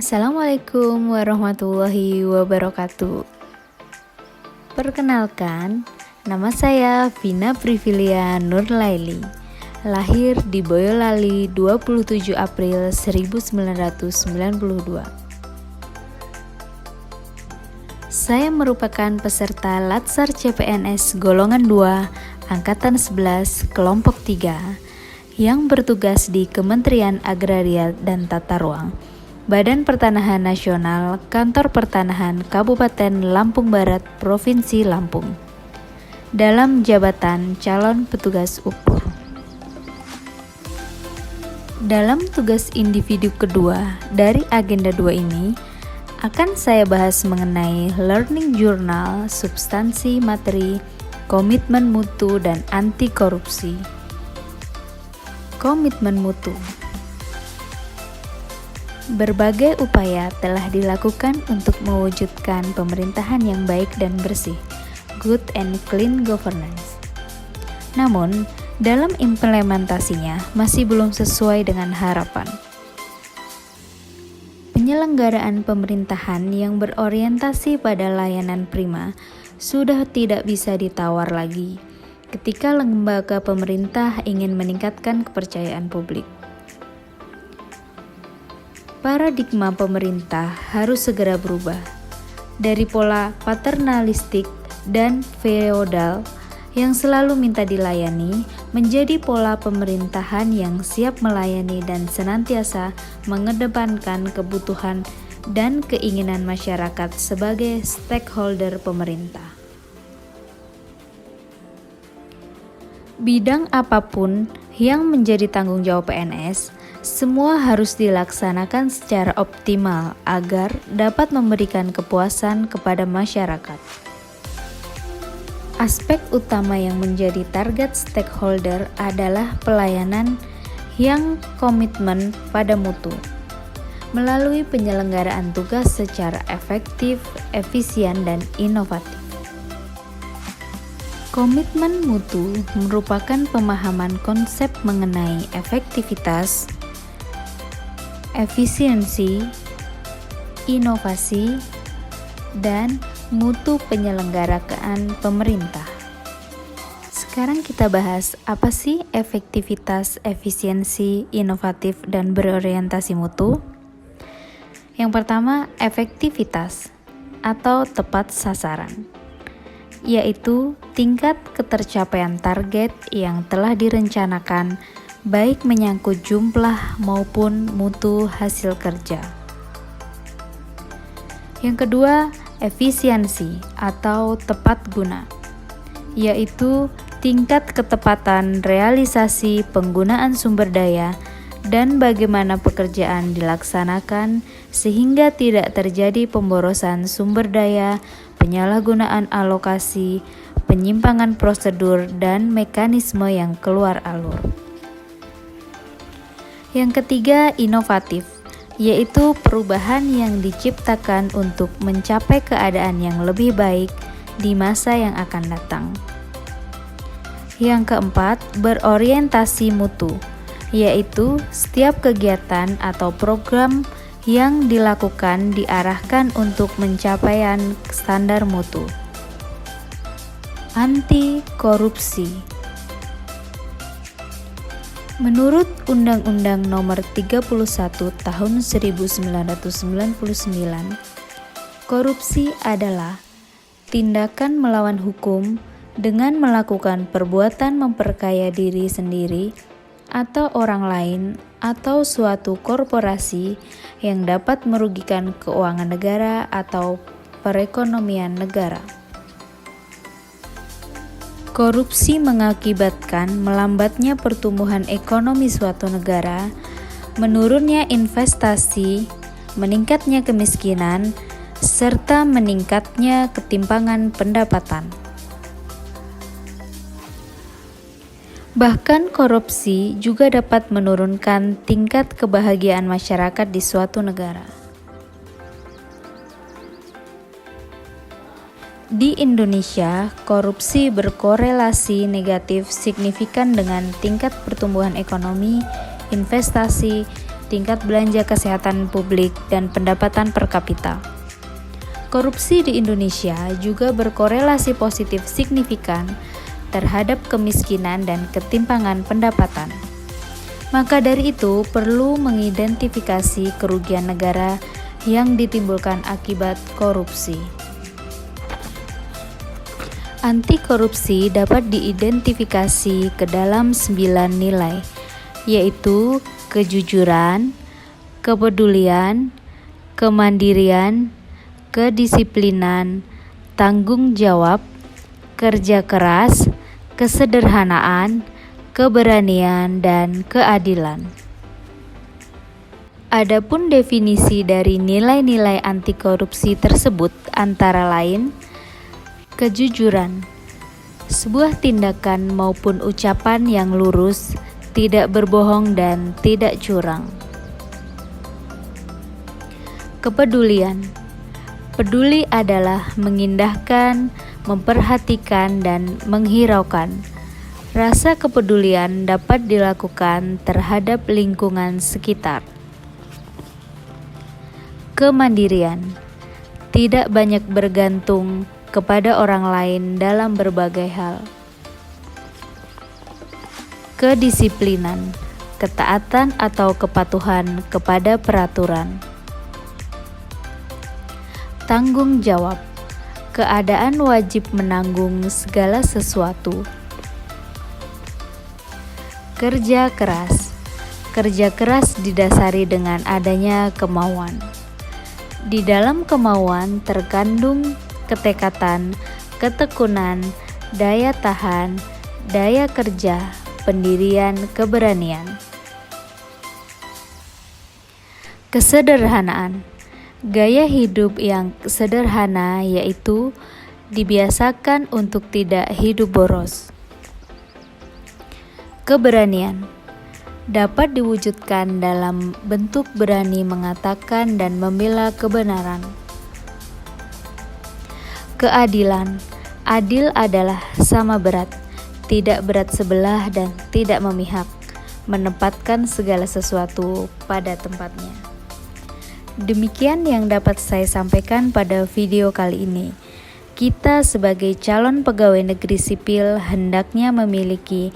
Assalamualaikum warahmatullahi wabarakatuh. Perkenalkan, nama saya Vina Privilia Nurlaili. Lahir di Boyolali 27 April 1992. Saya merupakan peserta Latsar CPNS Golongan 2, Angkatan 11, Kelompok 3, yang bertugas di Kementerian Agraria dan Tata Ruang, Badan Pertanahan Nasional, Kantor Pertanahan Kabupaten Lampung Barat, Provinsi Lampung, dalam jabatan calon petugas ukur. Dalam tugas individu kedua dari agenda 2 ini, akan saya bahas mengenai learning journal, substansi materi, komitmen mutu, dan anti korupsi. Komitmen mutu. Berbagai upaya telah dilakukan untuk mewujudkan pemerintahan yang baik dan bersih, good and clean governance. Namun, dalam implementasinya masih belum sesuai dengan harapan. Penyelenggaraan pemerintahan yang berorientasi pada layanan prima sudah tidak bisa ditawar lagi ketika lembaga pemerintah ingin meningkatkan kepercayaan publik. Paradigma pemerintah harus segera berubah dari pola paternalistik dan feodal yang selalu minta dilayani menjadi pola pemerintahan yang siap melayani dan senantiasa mengedepankan kebutuhan dan keinginan masyarakat sebagai stakeholder pemerintah. Bidang apapun yang menjadi tanggung jawab PNS, semua harus dilaksanakan secara optimal agar dapat memberikan kepuasan kepada masyarakat. Aspek utama yang menjadi target stakeholder adalah pelayanan yang komitmen pada mutu, melalui penyelenggaraan tugas secara efektif, efisien, dan inovatif. Komitmen mutu merupakan pemahaman konsep mengenai efektivitas, efisiensi, inovasi, dan mutu penyelenggaraan pemerintah. Sekarang kita bahas apa sih efektivitas, efisiensi, inovatif, dan berorientasi mutu. Yang pertama, efektivitas atau tepat sasaran, yaitu tingkat ketercapaian target yang telah direncanakan baik menyangkut jumlah maupun mutu hasil kerja. Yang kedua, efisiensi atau tepat guna, yaitu tingkat ketepatan realisasi penggunaan sumber daya dan bagaimana pekerjaan dilaksanakan sehingga tidak terjadi pemborosan sumber daya, penyalahgunaan alokasi, penyimpangan prosedur, dan mekanisme yang keluar alur. Yang ketiga, inovatif, yaitu perubahan yang diciptakan untuk mencapai keadaan yang lebih baik di masa yang akan datang. Yang keempat, berorientasi mutu, yaitu setiap kegiatan atau program yang dilakukan diarahkan untuk pencapaian standar mutu. Anti korupsi. Menurut Undang-Undang Nomor 31 Tahun 1999, korupsi adalah tindakan melawan hukum dengan melakukan perbuatan memperkaya diri sendiri atau orang lain atau suatu korporasi yang dapat merugikan keuangan negara atau perekonomian negara. Korupsi mengakibatkan melambatnya pertumbuhan ekonomi suatu negara, menurunnya investasi, meningkatnya kemiskinan, serta meningkatnya ketimpangan pendapatan. Bahkan korupsi juga dapat menurunkan tingkat kebahagiaan masyarakat di suatu negara. Di Indonesia, korupsi berkorelasi negatif signifikan dengan tingkat pertumbuhan ekonomi, investasi, tingkat belanja kesehatan publik, dan pendapatan per kapita. Korupsi di Indonesia juga berkorelasi positif signifikan terhadap kemiskinan dan ketimpangan pendapatan. Maka dari itu, perlu mengidentifikasi kerugian negara yang ditimbulkan akibat korupsi. Anti korupsi dapat diidentifikasi ke dalam 9 nilai, yaitu kejujuran, kepedulian, kemandirian, kedisiplinan, tanggung jawab, kerja keras, kesederhanaan, keberanian, dan keadilan. Adapun definisi dari nilai-nilai anti korupsi tersebut antara lain: kejujuran, sebuah tindakan maupun ucapan yang lurus, tidak berbohong dan tidak curang. Kepedulian, peduli adalah mengindahkan, memperhatikan, dan menghiraukan. Rasa kepedulian dapat dilakukan terhadap lingkungan sekitar. Kemandirian, tidak banyak bergantung kepada orang lain dalam berbagai hal. Kedisiplinan, ketaatan atau kepatuhan kepada peraturan. Tanggung jawab, keadaan wajib menanggung segala sesuatu. Kerja keras, kerja keras didasari dengan adanya kemauan. Di dalam kemauan terkandung ketekatan, ketekunan, daya tahan, daya kerja, pendirian, keberanian. Kesederhanaan, gaya hidup yang sederhana, yaitu dibiasakan untuk tidak hidup boros. Keberanian dapat diwujudkan dalam bentuk berani mengatakan dan membela kebenaran. Keadilan, adil adalah sama berat, tidak berat sebelah dan tidak memihak, menempatkan segala sesuatu pada tempatnya. Demikian yang dapat saya sampaikan pada video kali ini. Kita sebagai calon pegawai negeri sipil hendaknya memiliki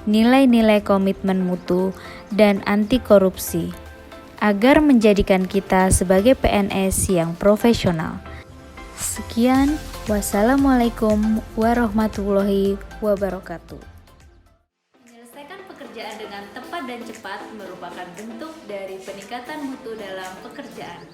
nilai-nilai komitmen mutu dan anti korupsi agar menjadikan kita sebagai PNS yang profesional. Sekian, wassalamualaikum warahmatullahi wabarakatuh. Menyelesaikan pekerjaan dengan tepat dan cepat merupakan bentuk dari peningkatan mutu dalam pekerjaan.